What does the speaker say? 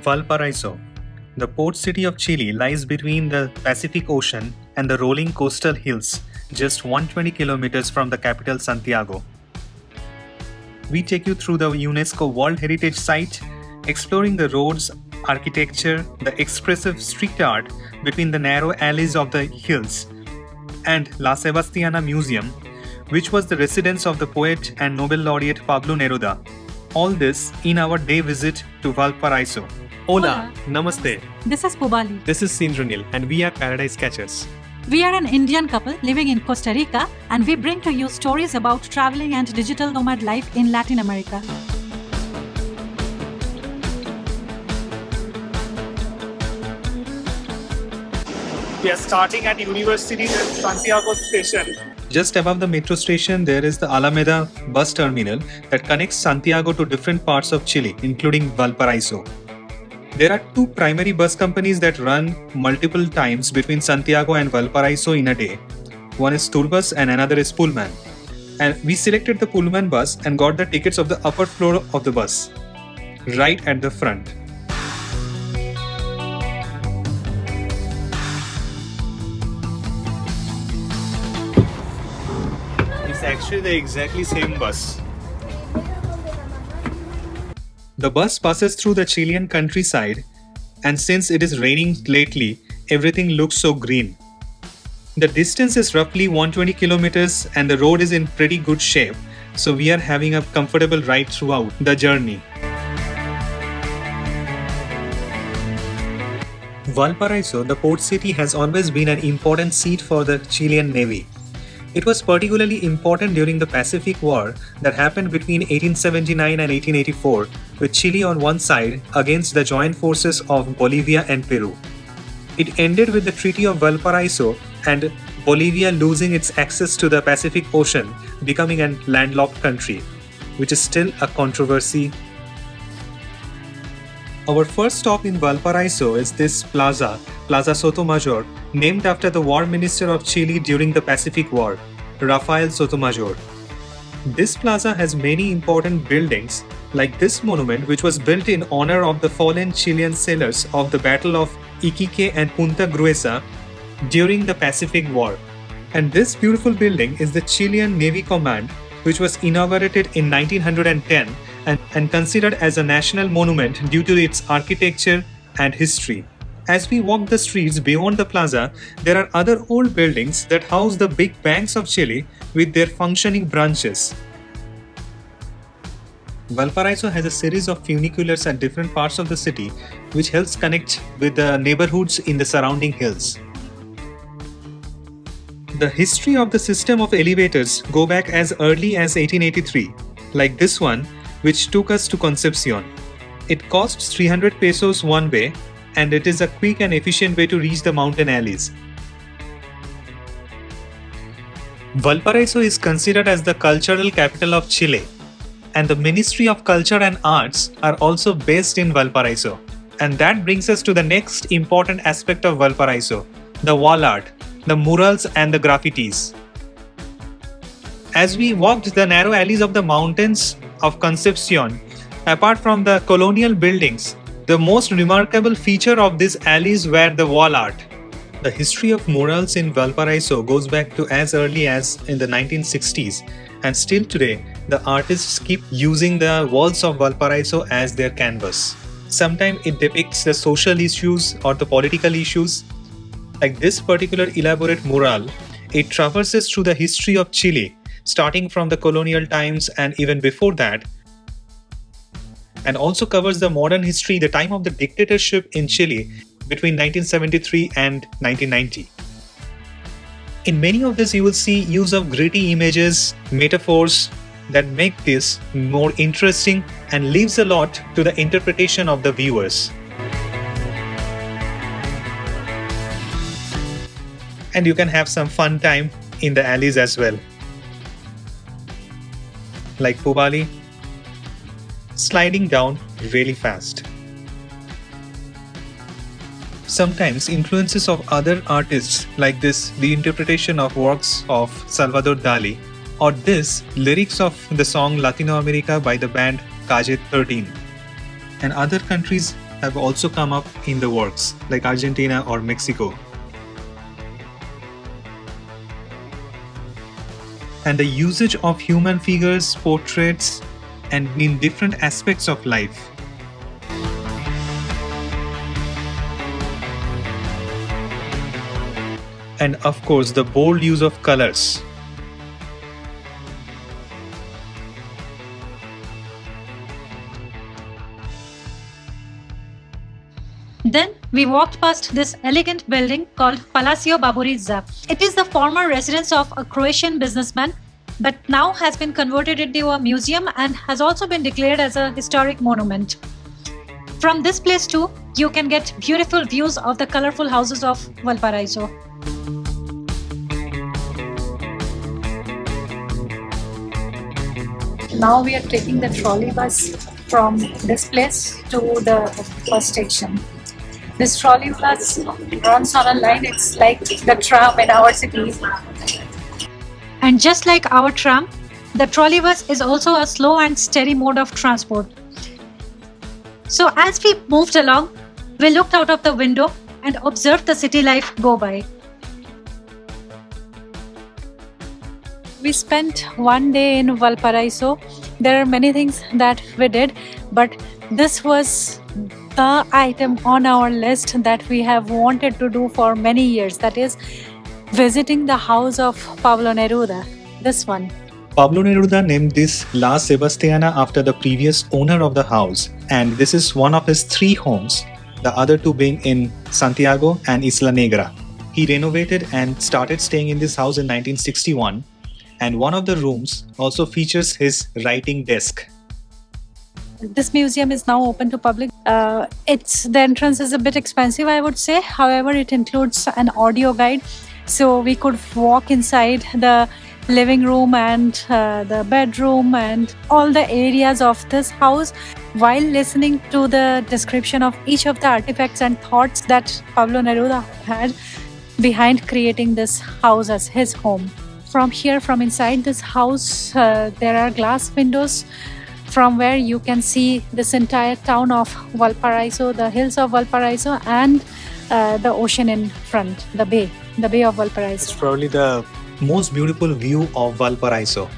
Valparaiso, the port city of Chile, lies between the Pacific Ocean and the rolling coastal hills, just 120 kilometers from the capital Santiago. We take you through the UNESCO World Heritage Site, exploring the roads, architecture, the expressive street art between the narrow alleys of the hills, and La Sebastiana Museum, which was the residence of the poet and Nobel laureate Pablo Neruda. All this in our day visit to Valparaiso. Hola, Namaste. This is Pubali. This is Sindranil and we are Paradise Catchers. We are an Indian couple living in Costa Rica and we bring to you stories about traveling and digital nomad life in Latin America. We are starting at University Santiago station. Just above the metro station, there is the Alameda bus terminal that connects Santiago to different parts of Chile, including Valparaiso. There are two primary bus companies that run multiple times between Santiago and Valparaiso in a day. One is Tourbus and another is Pullman. And we selected the Pullman bus and got the tickets of the upper floor of the bus, right at the front. It's actually the exactly same bus. The bus passes through the Chilean countryside, and since it is raining lately, everything looks so green. The distance is roughly 120 kilometers and the road is in pretty good shape, so we are having a comfortable ride throughout the journey. Valparaiso, the port city, has always been an important seat for the Chilean Navy. It was particularly important during the Pacific War that happened between 1879 and 1884, with Chile on one side against the joint forces of Bolivia and Peru. It ended with the Treaty of Valparaiso and Bolivia losing its access to the Pacific Ocean, becoming a landlocked country, which is still a controversy. Our first stop in Valparaiso is this Plaza Sotomayor, named after the War Minister of Chile during the Pacific War, Rafael Sotomayor. This plaza has many important buildings, like this monument, which was built in honor of the fallen Chilean sailors of the Battle of Iquique and Punta Gruesa during the Pacific War. And this beautiful building is the Chilean Navy Command, which was inaugurated in 1910 and considered as a national monument due to its architecture and history. As we walk the streets beyond the plaza, there are other old buildings that house the big banks of Chile with their functioning branches. Valparaiso has a series of funiculars at different parts of the city, which helps connect with the neighborhoods in the surrounding hills. The history of the system of elevators go back as early as 1883, like this one, which took us to Concepcion. It costs 300 pesos one way, and it is a quick and efficient way to reach the mountain alleys. Valparaiso is considered as the cultural capital of Chile, and the Ministry of Culture and Arts are also based in Valparaiso. And that brings us to the next important aspect of Valparaiso, the wall art, the murals and the graffitis. As we walked the narrow alleys of the mountains of Concepcion, apart from the colonial buildings, the most remarkable feature of these alleys were the wall art. The history of murals in Valparaiso goes back to as early as in the 1960s, and still today, the artists keep using the walls of Valparaiso as their canvas. Sometimes it depicts the social issues or the political issues. Like this particular elaborate mural, it traverses through the history of Chile, starting from the colonial times and even before that, and also covers the modern history, the time of the dictatorship in Chile between 1973 and 1990. In many of this, you will see use of gritty images, metaphors that make this more interesting and leaves a lot to the interpretation of the viewers. And you can have some fun time in the alleys as well. Like Pubali, sliding down really fast. Sometimes influences of other artists like this, the interpretation of works of Salvador Dali, or this lyrics of the song Latino America by the band Calle 13. And other countries have also come up in the works, like Argentina or Mexico. And the usage of human figures, portraits, and in different aspects of life. And of course, the bold use of colors. Then we walked past this elegant building called Palacio Baburiza. It is the former residence of a Croatian businessman, but now has been converted into a museum and has also been declared as a historic monument. From this place too, you can get beautiful views of the colorful houses of Valparaiso. Now we are taking the trolley bus from this place to the bus station. This trolley bus runs on a line, it's like the tram in our city. And just like our tram, the trolley bus is also a slow and steady mode of transport. So as we moved along, we looked out of the window and observed the city life go by. We spent one day in Valparaiso. There are many things that we did, but this was the item on our list that we have wanted to do for many years. That is visiting the house of Pablo Neruda. This one. Pablo Neruda named this La Sebastiana after the previous owner of the house, and this is one of his 3 homes, the other 2 being in Santiago and Isla Negra. He renovated and started staying in this house in 1961, and one of the rooms also features his writing desk. This museum is now open to public. The entrance is a bit expensive, I would say. However, it includes an audio guide, so we could walk inside the living room and the bedroom and all the areas of this house while listening to the description of each of the artifacts and thoughts that Pablo Neruda had behind creating this house as his home. From here, from inside this house, there are glass windows from where you can see this entire town of Valparaiso, the hills of Valparaiso, and the ocean in front, the bay of Valparaiso. It's probably the most beautiful view of Valparaiso.